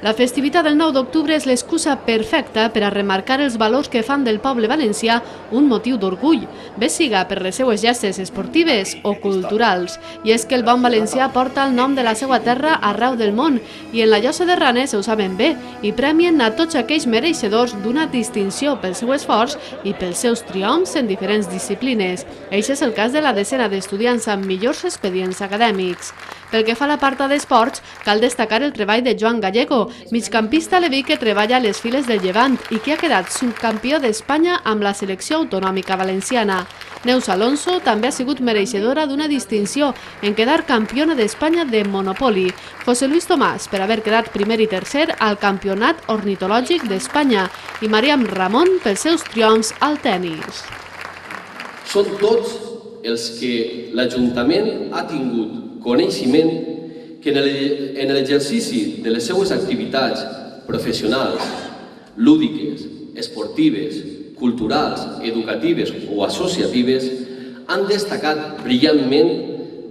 La festivitat del 9 d'octubre és l'excusa perfecta per a remarcar els valors que fan del poble valencià un motiu d'orgull, bé siga per les seues gestes esportives o culturals. I és que el bon valencià porta el nom de la seva terra arreu del món i en la Llosa de Ranes ho saben bé i premien a tots aquells mereixedors d'una distinció pel seu esforç i pels seus triomfs en diferents disciplines. Això és el cas de la decena d'estudiants amb millors expedients acadèmics. Pel que fa a la part d'esports, cal destacar el treball de Joan Gallego, migcampista leví que treballa a les files del Llevant i que ha quedat subcampió d'Espanya amb la selecció autonòmica valenciana. Neus Alonso també ha sigut mereixedora d'una distinció en quedar campiona d'Espanya de Monopoli. José Luis Tomàs per haver quedat primer i tercer al Campionat Ornitològic d'Espanya i Mariam Ramon pels seus triomfs al tennis. Són tots els que l'Ajuntament ha tingut coneixement que en l'exercici de les seues activitats professionals, lúdiques, esportives, culturals, educatives o associatives han destacat brillantment,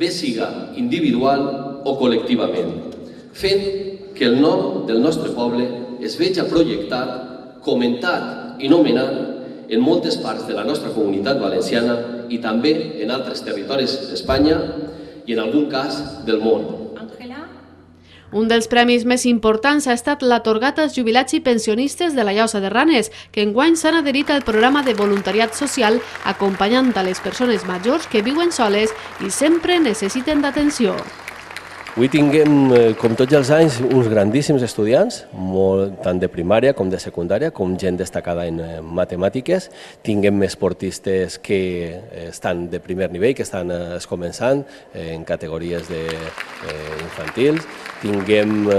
bé siga individual o col·lectivament, fent que el nom del nostre poble es veja projectat, comentat i nomenat en moltes parts de la nostra comunitat valenciana i també en altres territoris d'Espanya i en algun cas del món. Un dels premis més importants ha estat l'atorgat als jubilats i pensionistes de la Llosa de Ranes, que enguany s'han adherit al programa de voluntariat social acompanyant a les persones majors que viuen soles i sempre necessiten d'atenció. Avui tinguem, com tots els anys, uns grandíssims estudiants, tant de primària com de secundària, com gent destacada en matemàtiques. Tinguem esportistes que estan de primer nivell, que estan començant en categories infantils. Tinguem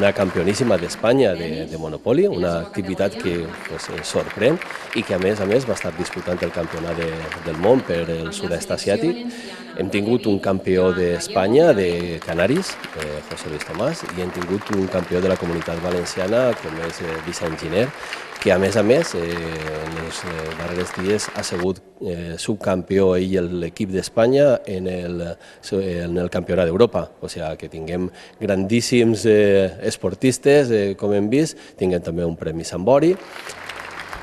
una campioníssima d'Espanya de Monopoli, una activitat que ens sorprèn i que a més va estar disputant el campionat del món per el sud-est asiàtic. Hem tingut un campió d'Espanya, de Canaris, José Luis Tomàs, i hem tingut un campió de la comunitat valenciana, com és Vicent Giner, que a més, en els darrers dies ha sigut subcampió ell i l'equip d'Espanya en el campionat d'Europa. O sigui que tinguem grandíssims esportistes, com hem vist, tinguem també un premi Sant Bori.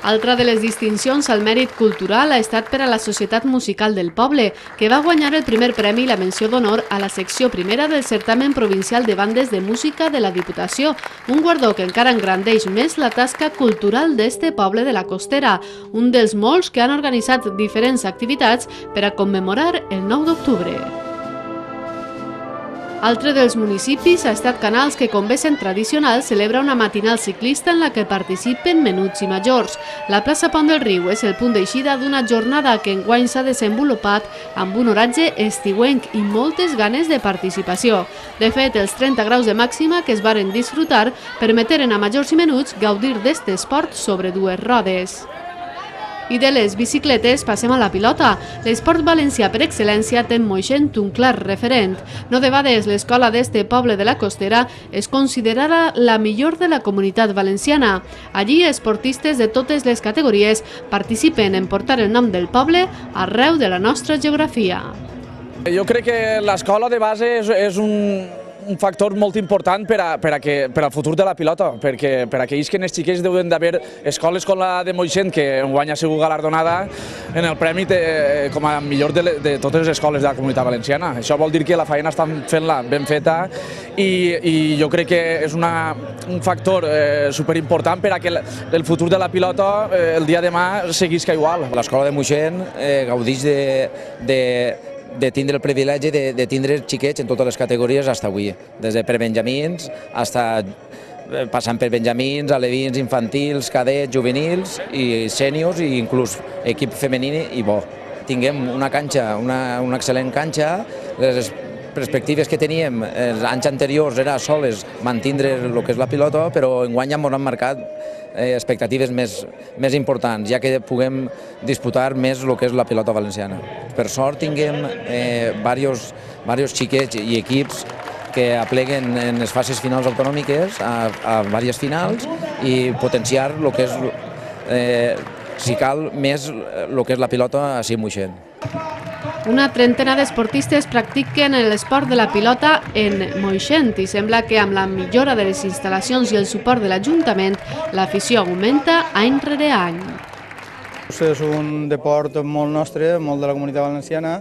Altra de les distincions al mèrit cultural ha estat per a la Societat Musical del Poble, que va guanyar el primer premi i la menció d'honor a la secció primera del certamen provincial de bandes de música de la Diputació, un guardó que encara engrandeix més la tasca cultural d'este poble de la Costera, un dels molts que han organitzat diferents activitats per a commemorar el 9 d'octubre. Altre dels municipis ha estat Canals, que com bé sent tradicional celebra una matinal ciclista en la que participen menuts i majors. La plaça Pont del Riu és el punt d'eixida d'una jornada que enguany s'ha desenvolupat amb un oratge estiuenc i moltes ganes de participació. De fet, els 30 graus de màxima que es varen disfrutar permeteren a majors i menuts gaudir d'este esport sobre dues rodes. I de les bicicletes passem a la pilota. L'esport valencià per excel·lència té en Moixent un clar referent. No debades l'escola d'este poble de la Costera és considerada la millor de la comunitat valenciana. Allí, esportistes de totes les categories participen en portar el nom del poble arreu de la nostra geografia. Jo crec que l'escola de base és un factor molt important per al futur de la pilota, perquè per aquells que els xiquets deuen d'haver escoles com la de Moixent, que enguany ha sigut galardonada en el premi com a millor de totes les escoles de la comunitat valenciana. Això vol dir que la feina estan fent-la ben feta i jo crec que és un factor superimportant per a que el futur de la pilota el dia de demà seguisca igual. L'escola de Moixent gaudeix de tindre el privilegi de tindre xiquets en totes les categories fins avui, des de prebenjamins, passant per benjamins, alevins, infantils, cadets, juvenils i sèniors i inclús equip femení i bo. Tinguem una canxa, una excel·lent canxa, les perspectives que teníem els anys anteriors era soles mantindre el que és la pilota, però enguany ens han marcat expectatives més importants, ja que puguem disputar més el que és la pilota valenciana. Per sort tinguem diversos xiquets i equips que apleguen en les fases finals autonòmiques a diverses finals i potenciar el que és, si cal, més el que és la pilota a Moixent. Una trentena d'esportistes practiquen l'esport de la pilota en Moixent i sembla que amb la millora de les instal·lacions i el suport de l'Ajuntament l'afició augmenta any rere any. És un deport molt nostre, molt de la Comunitat Valenciana,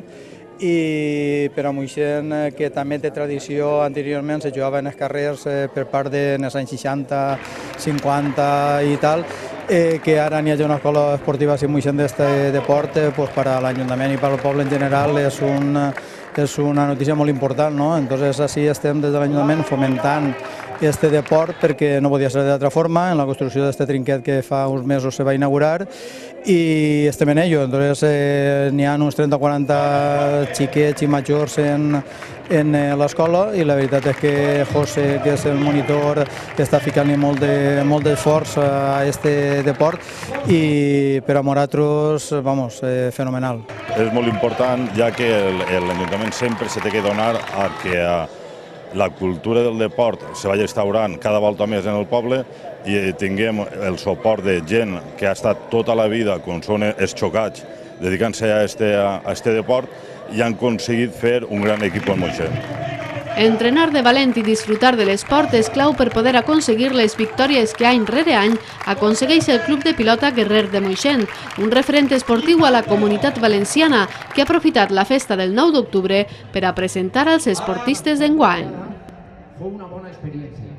i per a Moixent, que també té tradició, anteriorment se jugava en els carrers per part dels anys 60, 50 i tal, que ara n'hi hagi una escola esportiva a Moixent d'aquest deport, per a l'Ajuntament i per al poble en general és una notícia molt important, no? Entonces, així estem des de l'Ajuntament fomentant aquest deport perquè no podia ser d'altra forma, en la construcció d'aquest trinquet que fa uns mesos se va inaugurar, i estem en ello. Entonces, n'hi ha uns 30 o 40 xiquets i majors en l'escola, i la veritat és que José, que és el monitor, està ficant-li molt d'esforç a aquest deport, i per a nosaltres, vamos, fenomenal. És molt important, ja que l'Ajuntament sempre se té que donar a que la cultura del deport se vagi instaurant cada volta més en el poble i tinguem el suport de gent que ha estat tota la vida, com són els xocats, dedicant-se a este deport, i han aconseguit fer un gran equip en Moixent. Entrenar de valent i disfrutar de l'esport és clau per poder aconseguir les victòries que any rere any aconsegueix el Club de Pilota Guerrer de Moixent, un referent esportiu a la Comunitat Valenciana que ha aprofitat la festa del 9 d'octubre per a presentar als esportistes d'enguany. Fou una bona experiència.